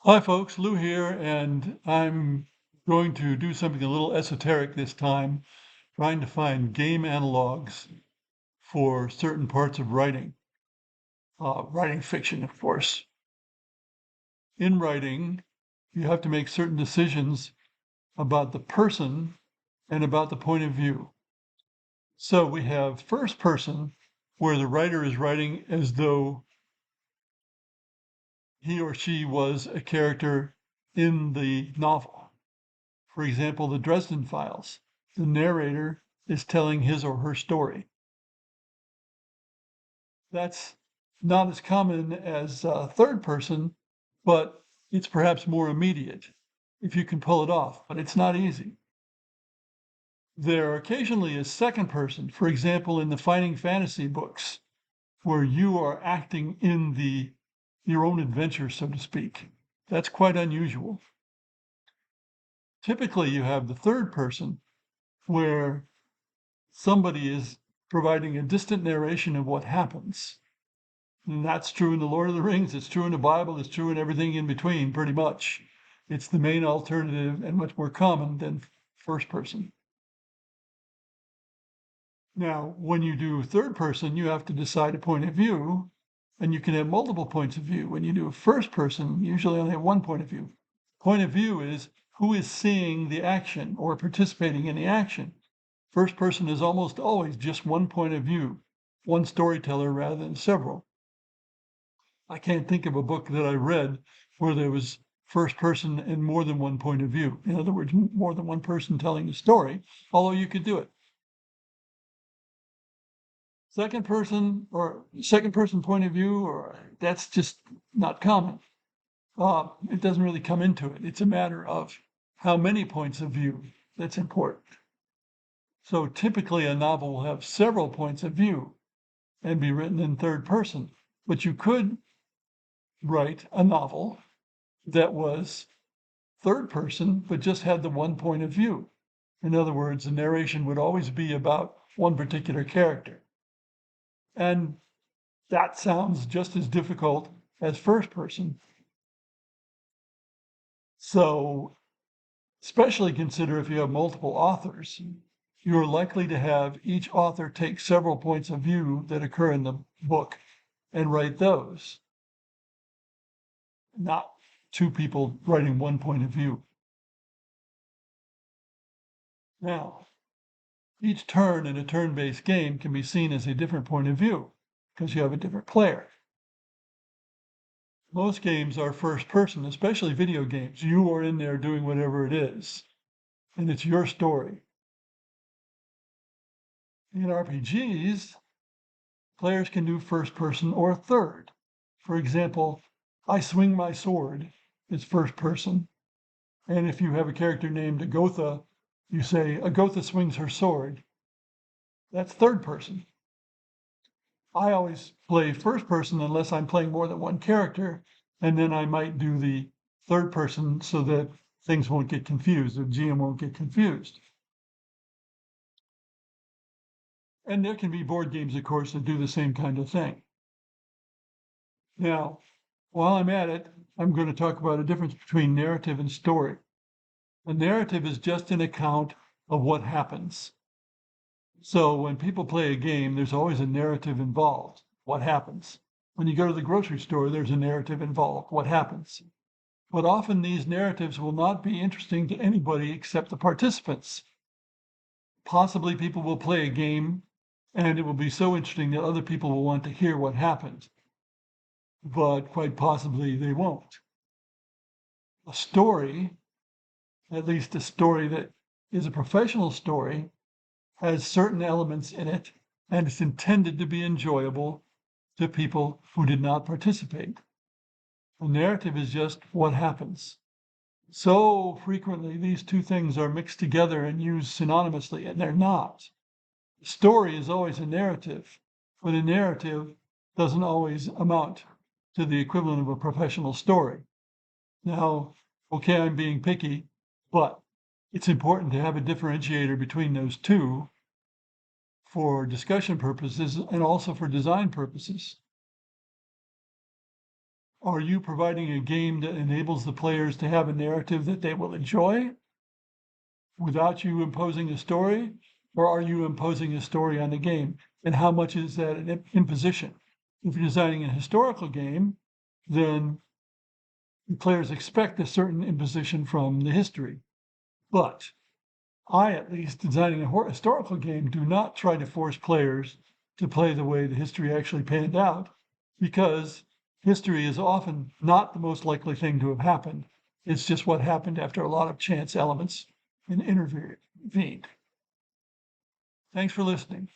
Hi folks, Lou here, and I'm going to do something a little esoteric this time, trying to find game analogs for certain parts of writing, writing fiction, of course. In writing, you have to make certain decisions about the person and about the point of view. So we have first person, where the writer is writing as though he or she was a character in the novel. For example, the Dresden Files. The narrator is telling his or her story. That's not as common as third person, but it's perhaps more immediate if you can pull it off, but it's not easy. There occasionally is second person, for example, in the fighting fantasy books, where you are acting in your own adventure, so to speak. That's quite unusual. Typically, you have the third person, where somebody is providing a distant narration of what happens. And that's true in the Lord of the Rings, it's true in the Bible, it's true in everything in between, pretty much. It's the main alternative and much more common than first person. Now, when you do third person, you have to decide a point of view, and you can have multiple points of view. When you do first person, you usually only have one point of view. Point of view is who is seeing the action or participating in the action. First person is almost always just one point of view, one storyteller rather than several. I can't think of a book that I read where there was first person and more than one point of view. In other words, more than one person telling the story, although you could do it. Second person or second person point of view, or that's just not common. It doesn't really come into it. It's a matter of how many points of view that's important. So typically a novel will have several points of view and be written in third person, but you could write a novel that was third person, but just had the one point of view. In other words, the narration would always be about one particular character. And that sounds just as difficult as first person. So, especially consider if you have multiple authors, you're likely to have each author take several points of view that occur in the book and write those, not two people writing one point of view. Now, each turn in a turn-based game can be seen as a different point of view because you have a different player. Most games are first person, especially video games. You are in there doing whatever it is, and it's your story. In RPGs, players can do first person or third. For example, I swing my sword is first person, and if you have a character named Agotha, you say Agotha swings her sword. That's third person. I always play first person unless I'm playing more than one character, and then I might do the third person so that things won't get confused, the GM won't get confused. And there can be board games, of course, that do the same kind of thing. Now, while I'm at it, I'm going to talk about a difference between narrative and story. A narrative is just an account of what happens. So when people play a game, there's always a narrative involved. What happens? When you go to the grocery store, there's a narrative involved. What happens? But often these narratives will not be interesting to anybody except the participants. Possibly people will play a game and it will be so interesting that other people will want to hear what happened, but quite possibly they won't. A story, at least a story that is a professional story, has certain elements in it and it's intended to be enjoyable to people who did not participate. A narrative is just what happens. So frequently, these two things are mixed together and used synonymously, and they're not. The story is always a narrative, but a narrative doesn't always amount to the equivalent of a professional story. Now, okay, I'm being picky, but it's important to have a differentiator between those two for discussion purposes and also for design purposes. Are you providing a game that enables the players to have a narrative that they will enjoy without you imposing a story? Or are you imposing a story on the game? And how much is that an imposition? If you're designing a historical game, then the players expect a certain imposition from the history. But I, at least, designing a historical game, do not try to force players to play the way the history actually panned out, because history is often not the most likely thing to have happened. It's just what happened after a lot of chance elements intervened. Thanks for listening.